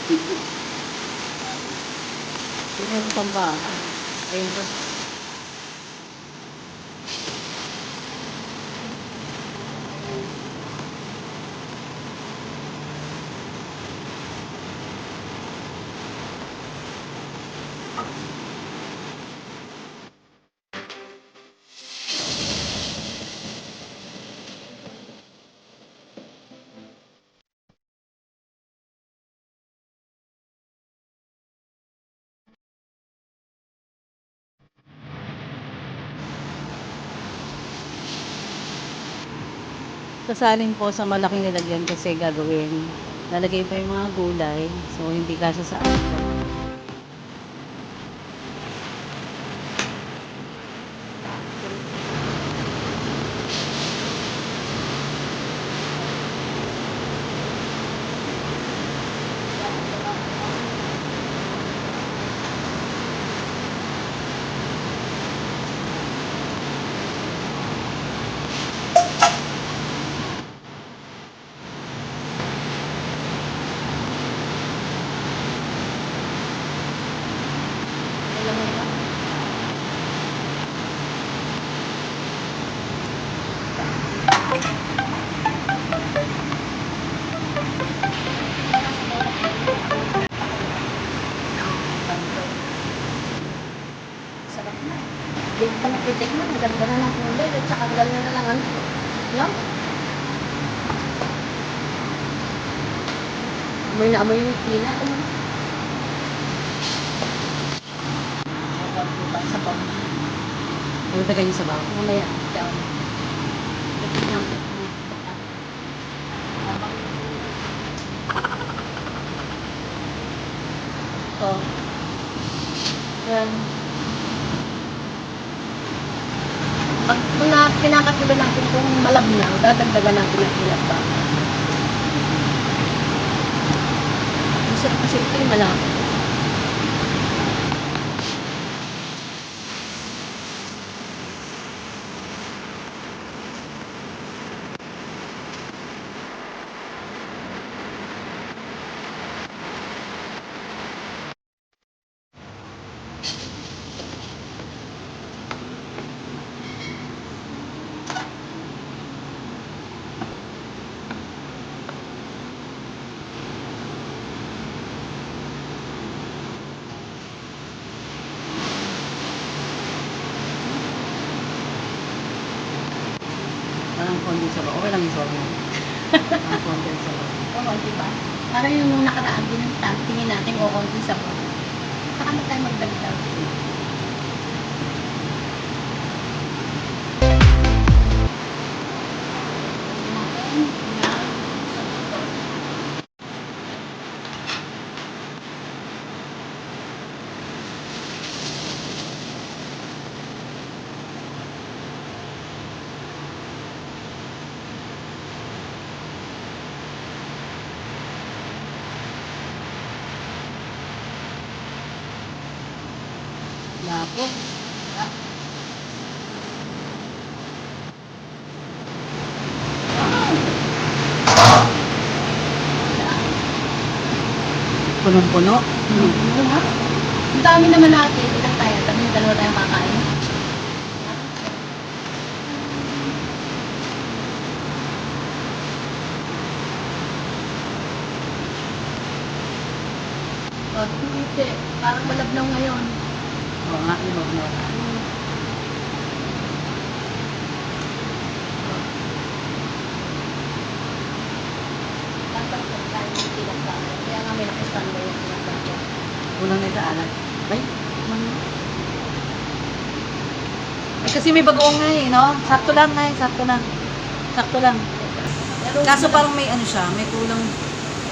Meron pang ba? Ayun pa. Sasalin po sa malaking lalagyan kasi gagawin. Lalagay pa yung mga gulay. So, hindi kasya sa akin. Sarap na. Hindi ko pa napitik na. Ang ganda na ng kulay. At saka ang ganda na lang ano. Yan. Amoy na amoy yung pila. Ano? Sa pag. Ano ba ganyan sa bawo? Mamaya. Diyan. Lapit na. Ito. Yan. Pag pinakatilo natin kung malabnaw, dadagdagan natin ang ilat pa. Kasi ito yung malaki. Parang konti sa bawo. Okay lang yung sobrang. Parang konti sa bawo. Oo, diba? Parang yung nakaraan din ng tingin natin o konti sa po. Saka na tayo magdagdag. Lapo. Punong-puno. Ang dami naman natin. Ilan tayo? Dalawa tayong kakain. O, hindi. Parang malabnaw ngayon. Oo nga, lumag na. Dapat tayo ng pinagbago. Kaya nga may nakastanda yung pinagbago. Kulang na itaalat. Ay, ano? Eh, kasi may bagoong nga eh, no? Sakto lang nga eh, sakto lang. Sakto lang. Pero Kaso parang may ano siya, may kulang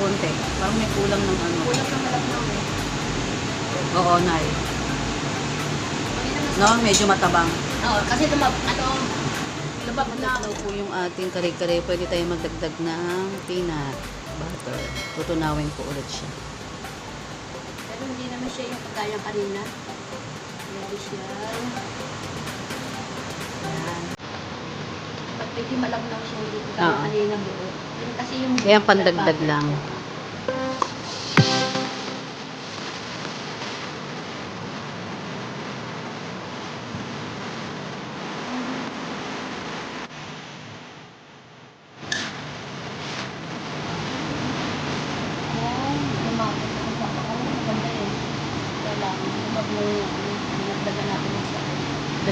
konti. Parang may kulang ng ano. kulang ng malabnaw eh. Oo, Nay. No, medyo matabang. Oo, kasi lumab na. Daw po yung ating kare-kare, pwede tayo magdagdag ng peanut butter. Tutunawin ko ulit siya. Pero hindi naman siya yung kagaya kanina. Hindi siya. Yan. Pag medyo malabnaw siya, hindi kagaya Oo. kanina buo. Yun kasi yung Kaya pandagdag lang.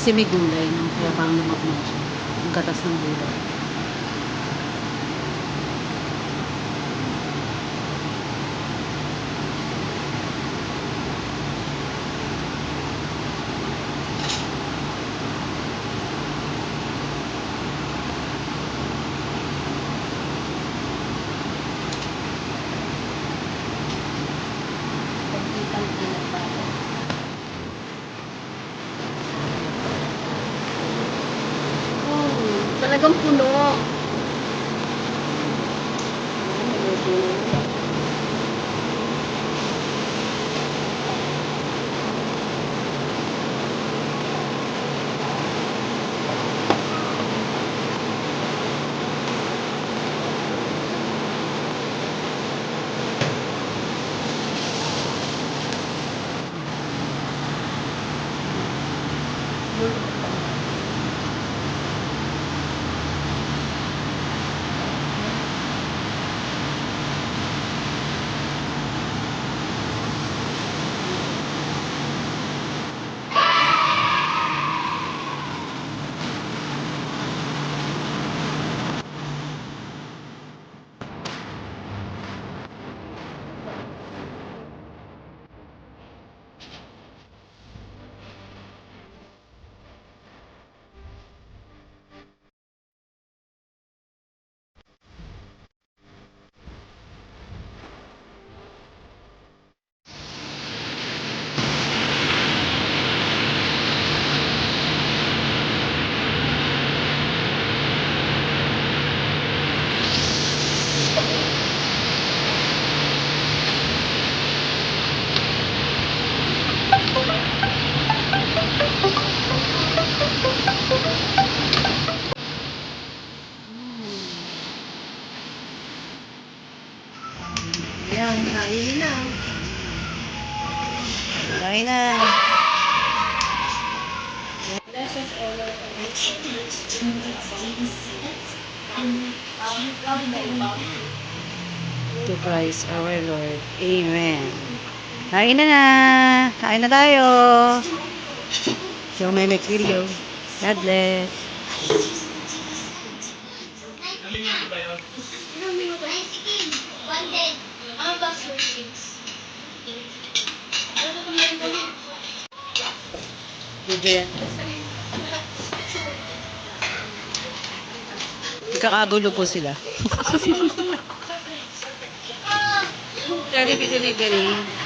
Kasi may gulay, no? Kaya parang lumagmang siya. Yung gatas ng gulay. Pagkitang anak pa ako. Talagang puno. Yan, kainin na. Kain na. Blessed all of To Christ our Lord. Amen. Kain na na. Kain na tayo. So, may Kilyo. God bless. Ilang minuto? 110. Ano ba? Video yan. Nagkakagulo po sila. Delivery.